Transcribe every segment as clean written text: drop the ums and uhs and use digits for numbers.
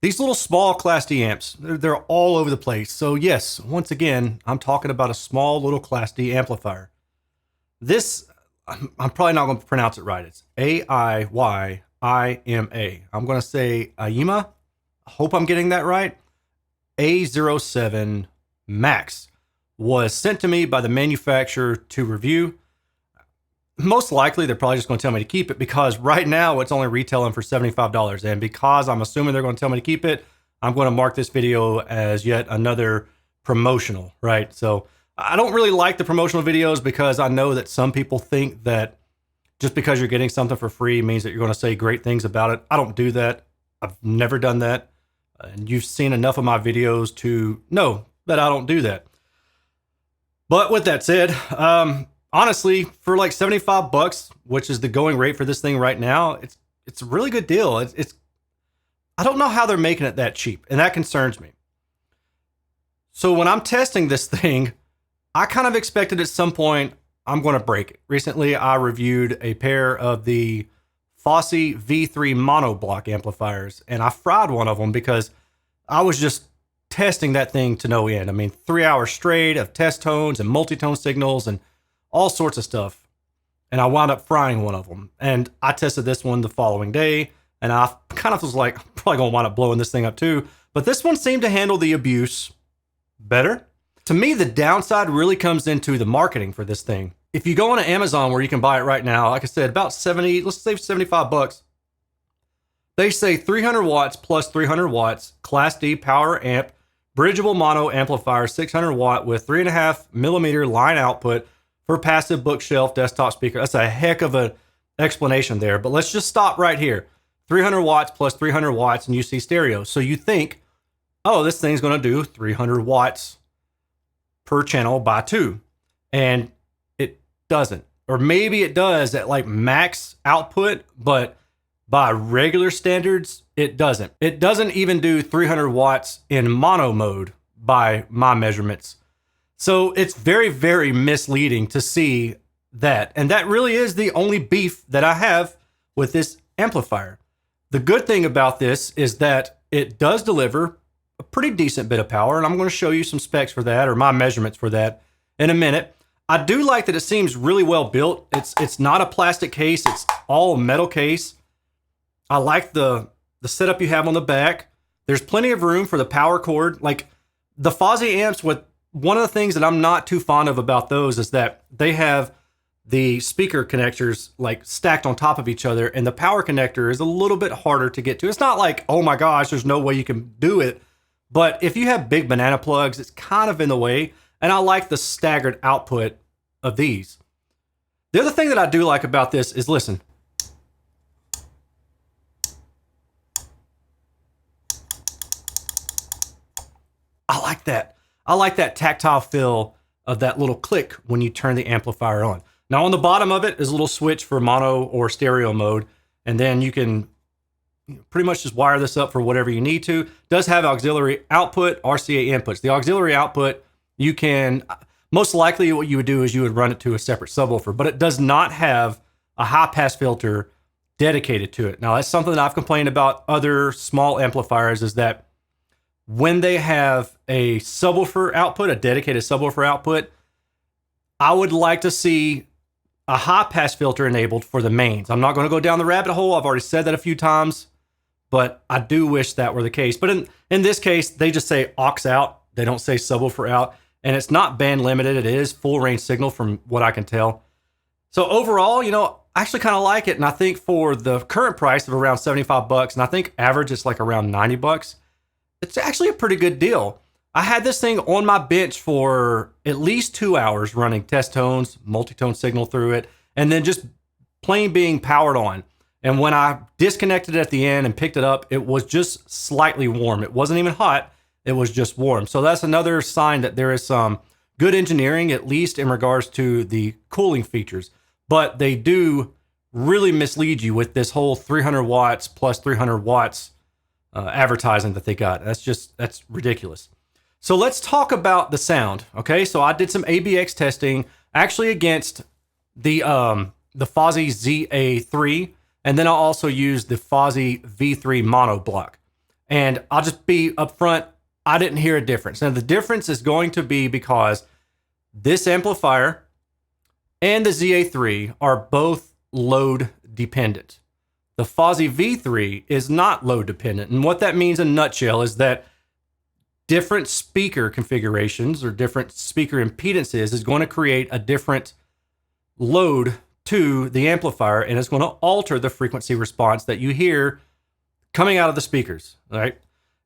These little small Class D amps, they're all over the place. So yes, once again, I'm talking about a small little Class D amplifier. This, I'm probably not going to pronounce it right. It's AIYIMA. I'm going to say AIYIMA. I hope I'm getting that right. A07 Max was sent to me by the manufacturer to review. Most likely, they're probably just going to tell me to keep it because right now it's only retailing for $75. And because I'm assuming they're going to tell me to keep it, I'm going to mark this video as yet another promotional, right? So I don't really like the promotional videos because I know that some people think that just because you're getting something for free means that you're going to say great things about it. I don't do that. I've never done that. And you've seen enough of my videos to know that I don't do that. But with that said, honestly, for like 75 bucks, which is the going rate for this thing right now, it's a really good deal. It's I don't know how they're making it that cheap, and that concerns me. So when I'm testing this thing, I kind of expected at some point I'm going to break it. Recently, I reviewed a pair of the Fosse V3 mono block amplifiers, and I fried one of them because I was just testing that thing to no end. I mean, 3 hours straight of test tones and multi-tone signals and all sorts of stuff. And I wound up frying one of them. And I tested this one the following day, and I kind of was like, I'm probably going to wind up blowing this thing up too. But this one seemed to handle the abuse better. To me, the downside really comes into the marketing for this thing. If you go on Amazon where you can buy it right now, like I said, about 70, let's say 75 bucks. They say 300 watts plus 300 watts, Class D power amp, bridgeable mono amplifier, 600 watt with 3.5 millimeter line output for passive bookshelf desktop speaker. That's a heck of an explanation there, but let's just stop right here. 300 watts plus 300 watts and you see stereo. So you think, oh, this thing's going to do 300 watts per channel by 2. And it doesn't. Or maybe it does at like max output, but by regular standards, it doesn't. It doesn't even do 300 watts in mono mode by my measurements. So it's very, very misleading to see that. And that really is the only beef that I have with this amplifier. The good thing about this is that it does deliver a pretty decent bit of power. And I'm going to show you some specs for that, or my measurements for that, in a minute. I do like that it seems really well built. It's not a plastic case. It's all metal case. I like the setup you have on the back. There's plenty of room for the power cord. Like the Fosse amps, with one of the things that I'm not too fond of about those is that they have the speaker connectors like stacked on top of each other, and the power connector is a little bit harder to get to. It's not like, oh my gosh, there's no way you can do it. But if you have big banana plugs, it's kind of in the way. And I like the staggered output of these. The other thing that I do like about this is, listen. I like that. I like that tactile feel of that little click when you turn the amplifier on. Now on the bottom of it is a little switch for mono or stereo mode. And then you can pretty much just wire this up for whatever you need to. It does have auxiliary output, RCA inputs. The auxiliary output, you can, most likely what you would do is you would run it to a separate subwoofer, but it does not have a high pass filter dedicated to it. Now that's something that I've complained about other small amplifiers, is that when they have a subwoofer output, a dedicated subwoofer output, I would like to see a high pass filter enabled for the mains. I'm not going to go down the rabbit hole. I've already said that a few times, but I do wish that were the case. But in this case, they just say aux out. They don't say subwoofer out, and it's not band limited. It is full range signal from what I can tell. So overall, I actually kind of like it. And I think for the current price of around 75 bucks, and I think average is like around 90 bucks, it's actually a pretty good deal. I had this thing on my bench for at least 2 hours running test tones, multi-tone signal through it, and then just plain being powered on. And when I disconnected it at the end and picked it up, it was just slightly warm. It wasn't even hot. It was just warm. So that's another sign that there is some good engineering, at least in regards to the cooling features. But they do really mislead you with this whole 300 watts plus 300 watts advertising that they got. That's ridiculous. So let's talk about the sound. Okay, so I did some ABX testing actually against the Fosse ZA3, and then I also used the Fosse V3 mono block. And I'll just be upfront, I didn't hear a difference. Now, the difference is going to be because this amplifier and the ZA3 are both load dependent. The Fozzy V3 is not load dependent. And what that means in a nutshell is that different speaker configurations or different speaker impedances is going to create a different load to the amplifier, and it's going to alter the frequency response that you hear coming out of the speakers, all right?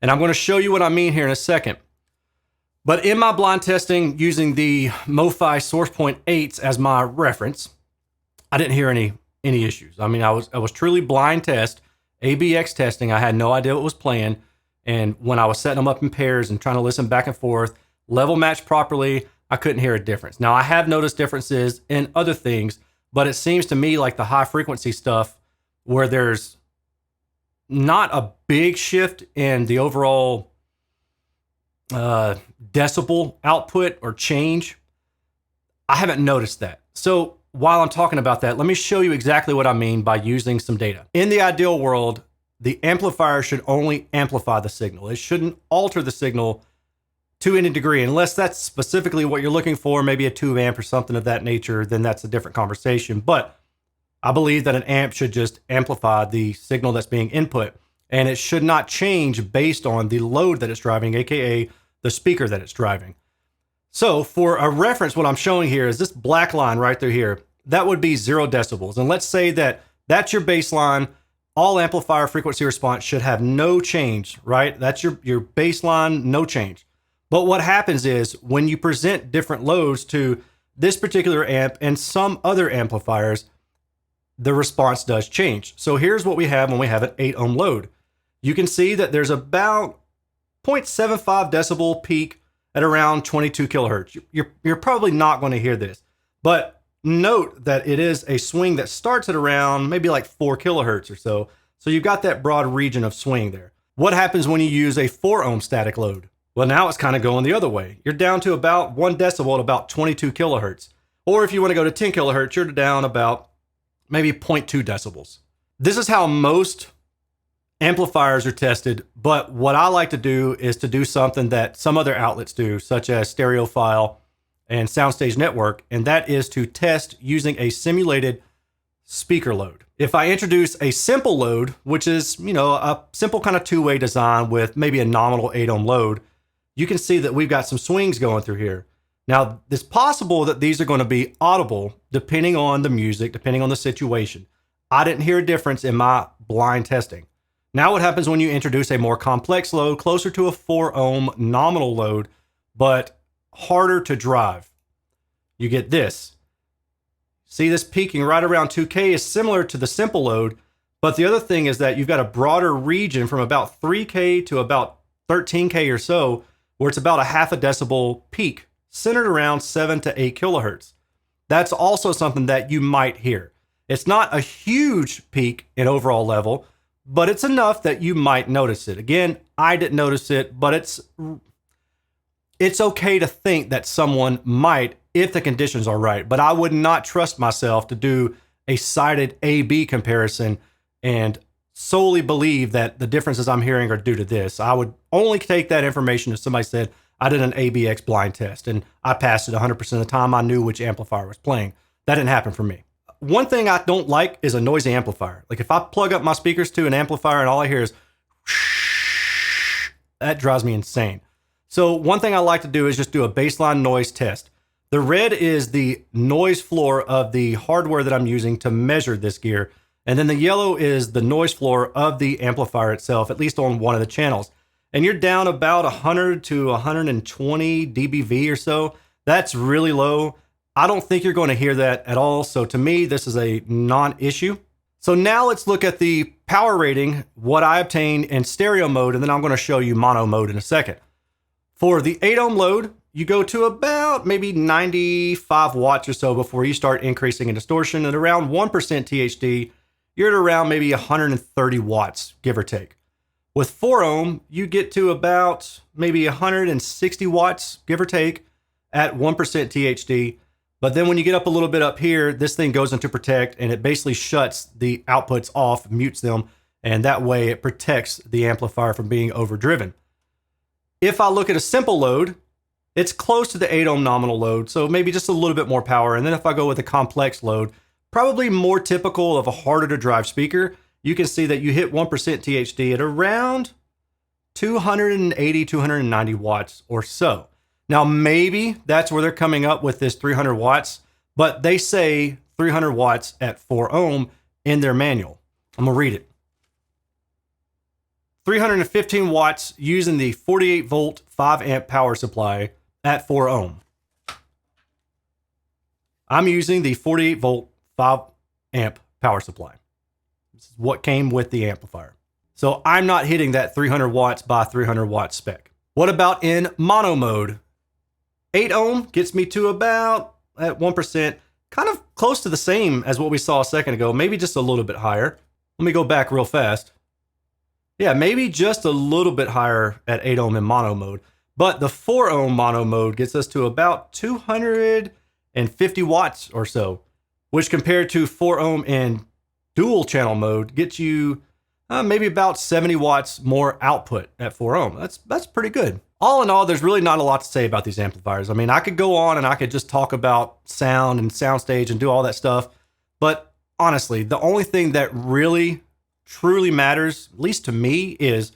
And I'm going to show you what I mean here in a second. But in my blind testing using the MoFi SourcePoint 8s as my reference, I didn't hear any issues. I mean, I was truly blind test, ABX testing. I had no idea what was playing. And when I was setting them up in pairs and trying to listen back and forth, level match properly, I couldn't hear a difference. Now, I have noticed differences in other things, but it seems to me like the high frequency stuff where there's not a big shift in the overall decibel output or change, I haven't noticed that. So while I'm talking about that, let me show you exactly what I mean by using some data. In the ideal world, the amplifier should only amplify the signal. It shouldn't alter the signal to any degree, unless that's specifically what you're looking for, maybe a 2 amp or something of that nature, then that's a different conversation. But I believe that an amp should just amplify the signal that's being input, and it should not change based on the load that it's driving, aka the speaker that it's driving. So for a reference, what I'm showing here is this black line right through here. That would be 0 decibels. And let's say that that's your baseline. All amplifier frequency response should have no change, right? That's your baseline, no change. But what happens is when you present different loads to this particular amp and some other amplifiers, the response does change. So here's what we have when we have an 8 ohm load. You can see that there's about 0.75 decibel peak at around 22 kilohertz. You're probably not going to hear this, but note that it is a swing that starts at around maybe like 4 kilohertz or so. So you've got that broad region of swing there. What happens when you use a 4 ohm static load? Well, now it's kind of going the other way. You're down to about 1 decibel at about 22 kilohertz. Or if you want to go to 10 kilohertz, you're down about maybe 0.2 decibels. This is how most amplifiers are tested, but what I like to do is to do something that some other outlets do, such as Stereophile and Soundstage Network, and that is to test using a simulated speaker load. If I introduce a simple load, which is, a simple kind of 2-way design with maybe a nominal 8 ohm load, you can see that we've got some swings going through here. Now, it's possible that these are going to be audible depending on the music, depending on the situation. I didn't hear a difference in my blind testing. Now what happens when you introduce a more complex load, closer to a 4 ohm nominal load, but harder to drive? You get this. See, this peaking right around 2K is similar to the simple load, but the other thing is that you've got a broader region from about 3K to about 13K or so, where it's about a half a decibel peak, centered around 7 to 8 kilohertz. That's also something that you might hear. It's not a huge peak in overall level, but it's enough that you might notice it. Again, I didn't notice it, but it's okay to think that someone might if the conditions are right. But I would not trust myself to do a cited A-B comparison and solely believe that the differences I'm hearing are due to this. I would only take that information if somebody said, I did an ABX blind test and I passed it 100% of the time. I knew which amplifier was playing. That didn't happen for me. One thing I don't like is a noisy amplifier. Like if I plug up my speakers to an amplifier and all I hear is that drives me insane. So one thing I like to do is just do a baseline noise test. The red is the noise floor of the hardware that I'm using to measure this gear. And then the yellow is the noise floor of the amplifier itself, at least on one of the channels. And you're down about 100 to 120 dBV or so. That's really low. I don't think you're going to hear that at all. So to me, this is a non-issue. So now let's look at the power rating, what I obtained in stereo mode, and then I'm going to show you mono mode in a second. For the 8 ohm load, you go to about maybe 95 watts or so before you start increasing in distortion. At around 1% THD, you're at around maybe 130 watts, give or take. With 4 ohm, you get to about maybe 160 watts, give or take, at 1% THD. But then when you get up a little bit up here, this thing goes into protect and it basically shuts the outputs off, mutes them, And that way it protects the amplifier from being overdriven. If I look at a simple load, it's close to the 8 ohm nominal load, so maybe just a little bit more power. And then if I go with a complex load, probably more typical of a harder to drive speaker, you can see that you hit 1% THD at around 280, 290 watts or so. Now, maybe that's where they're coming up with this 300 watts, but they say 300 watts at 4 ohm in their manual. I'm gonna read it. 315 watts using the 48 volt 5 amp power supply at 4 ohm. I'm using the 48 volt 5 amp power supply. This is what came with the amplifier. So I'm not hitting that 300 watts by 300 watt spec. What about in mono mode? 8 ohm gets me to about at 1%, kind of close to the same as what we saw a second ago, maybe just a little bit higher. Let me go back real fast. Yeah, maybe just a little bit higher at 8 ohm in mono mode. But the 4 ohm mono mode gets us to about 250 watts or so, which compared to 4 ohm in dual channel mode gets you maybe about 70 watts more output at 4 ohm. That's pretty good. All in all, there's really not a lot to say about these amplifiers. I mean, I could go on and I could just talk about sound and soundstage and do all that stuff. But honestly, the only thing that really truly matters, at least to me, is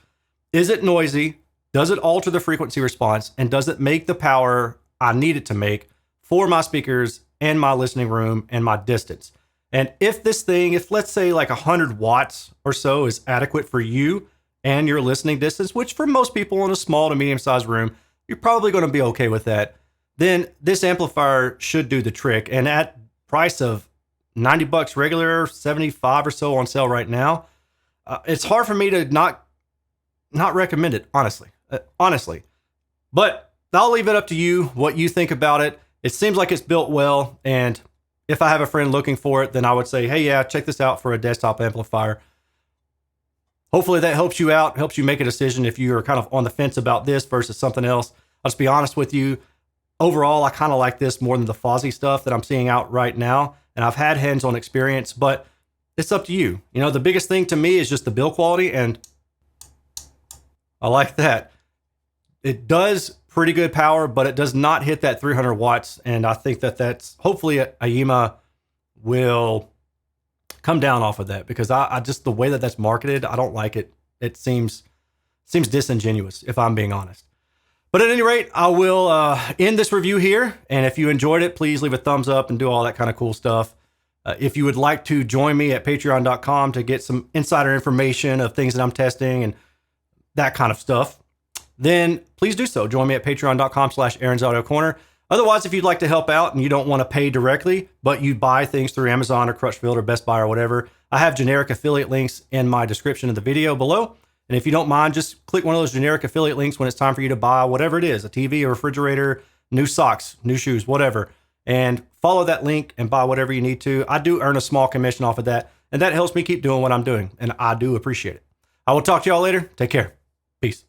it noisy? Does it alter the frequency response? And does it make the power I need it to make for my speakers and my listening room and my distance? And if this thing, if let's say like 100 watts or so is adequate for you and your listening distance, which for most people in a small to medium sized room, you're probably going to be okay with that, then this amplifier should do the trick. And at price of 90 bucks regular, 75 or so on sale right now, it's hard for me to not recommend it, honestly. But I'll leave it up to you, what you think about it. It seems like it's built well, and if I have a friend looking for it, then I would say, hey, yeah, check this out for a desktop amplifier. Hopefully that helps you out, helps you make a decision if you're kind of on the fence about this versus something else. I'll just be honest with you. Overall, I kind of like this more than the Fozzy stuff that I'm seeing out right now, and I've had hands-on experience, but it's up to you. You know, the biggest thing to me is just the build quality, and I like that. It does pretty good power, but it does not hit that 300 watts, and I think that's hopefully AIYIMA will come down off of that, because I just, the way that that's marketed, I don't like it. It seems disingenuous, if I'm being honest. But at any rate, I will end this review here, and if you enjoyed it, please leave a thumbs up and do all that kind of cool stuff. If you would like to join me at patreon.com to get some insider information of things that I'm testing and that kind of stuff, then please do so. Join me at patreon.com/Erin's Audio Corner. Otherwise, if you'd like to help out and you don't want to pay directly, but you buy things through Amazon or Crutchfield or Best Buy or whatever, I have generic affiliate links in my description of the video below. And if you don't mind, just click one of those generic affiliate links when it's time for you to buy whatever it is, a TV, a refrigerator, new socks, new shoes, whatever. And follow that link and buy whatever you need to. I do earn a small commission off of that, and that helps me keep doing what I'm doing, and I do appreciate it. I will talk to y'all later. Take care. Peace.